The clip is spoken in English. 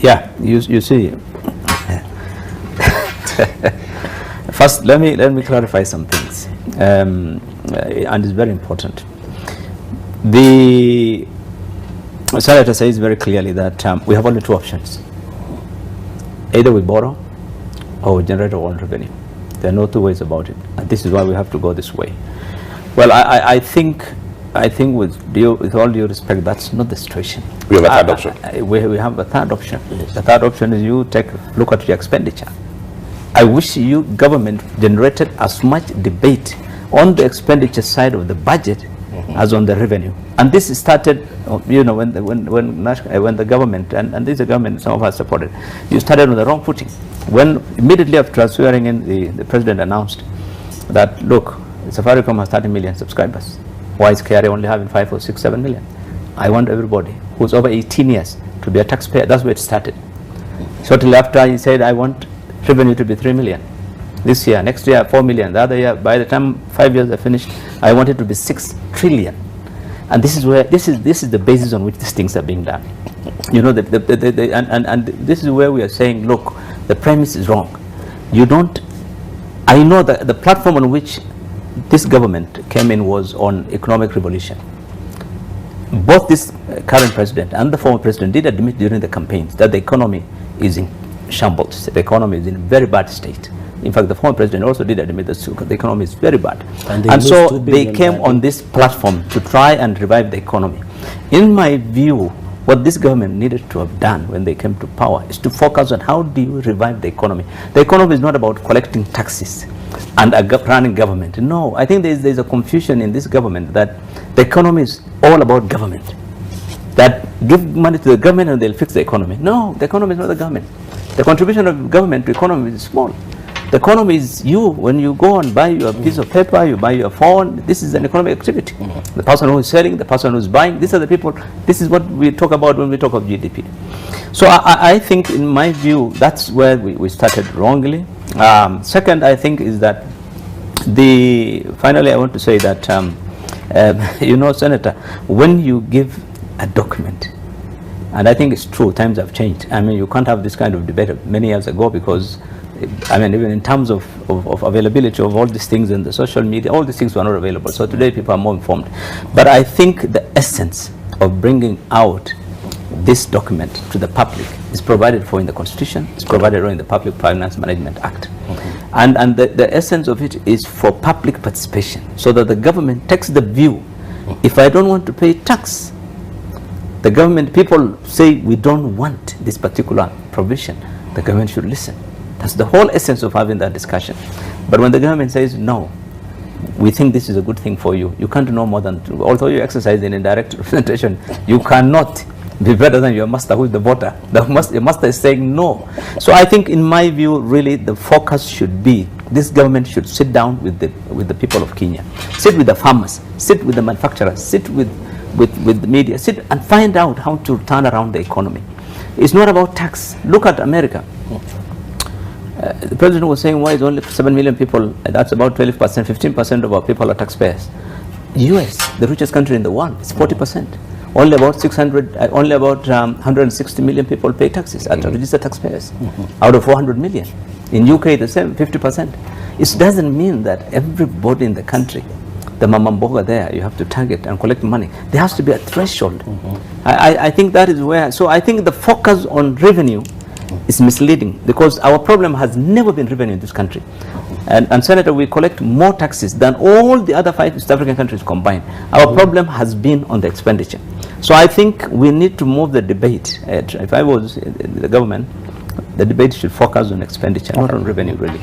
Yeah, you see. First, let me clarify some things, and it's very important. The Senator says very clearly that we have only two options: either we borrow or we generate our own revenue. There are no two ways about it, and this is why we have to go this way. Well, I think with all due respect, that's not the situation. We have a third option. We have a third option. Yes. The third option is you look at your expenditure. I wish you government generated as much debate on the expenditure side of the budget as on the revenue. And this started, you know, when the government, and this is the government some of us supported, you started on the wrong footing. When immediately after swearing in, the president announced that, look, Safaricom has 30 million subscribers. Why is KRA only having 5 or 6, 7 million? I want everybody who's over 18 years to be a taxpayer. That's where it started. Shortly after, he said, I want revenue to be 3 million. This year, next year, 4 million. The other year, by the time 5 years are finished, I want it to be 6 trillion. And this is where this is the basis on which these things are being done. You know, and this is where we are saying, look, the premise is wrong. You don't. I know that the platform on which this government came in was on economic revolution. Both this current president and the former president did admit during the campaigns that the economy is in shambles. The economy is in a very bad state. In fact, the former president also did admit that the economy is very bad. And so they came on this platform to try and revive the economy. In my view, what this government needed to have done when they came to power is to focus on how do you revive the economy. The economy is not about collecting taxes and running government. No, I think there's a confusion in this government that the economy is all about government. That give money to the government and they'll fix the economy. No, the economy is not the government. The contribution of government to economy is small. The economy is you. When you go and buy your piece of paper, you buy your phone, this is an economic activity. The person who is selling, the person who is buying, these are the people. This is what we talk about when we talk of GDP. So I think, in my view, that's where we started wrongly. Second, I think, is that finally I want to say that, you know, Senator, when you give a document, and I think it's true, times have changed. I mean, you can't have this kind of debate many years ago because, I mean, even in terms of availability of all these things in the social media, all these things were not available. So today people are more informed. But I think the essence of bringing out this document to the public is provided for in the Constitution, it's provided for in the Public Finance Management Act. And the essence of it is for public participation, so that the government takes the view, if I don't want to pay tax, the government, people say we don't want this particular provision, the government should listen. That's the whole essence of having that discussion. But when the government says, no, we think this is a good thing for you, you can't know more than, although you exercise in indirect representation, you cannot be better than your master, who is the voter. The master is saying no. So I think, in my view, really the focus should be, this government should sit down with the people of Kenya, sit with the farmers, sit with the manufacturers, sit with the media, sit and find out how to turn around the economy. It's not about tax. Look at America. The president was saying, why is only 7 million people? That's about 12%, 15% of our people are taxpayers. US, the richest country in the world, is 40%. Only about 160 million people pay taxes as registered taxpayers, out of 400 million. In UK, the same, 50%. It doesn't mean that everybody in the country, the mamamboga there, you have to target and collect money. There has to be a threshold. I think that is where, so I think the focus on revenue is misleading, because our problem has never been revenue in this country. And Senator, we collect more taxes than all the other 5 East African countries combined. Our problem has been on the expenditure. So I think we need to move the debate. If I was the government, the debate should focus on expenditure, not on revenue, really.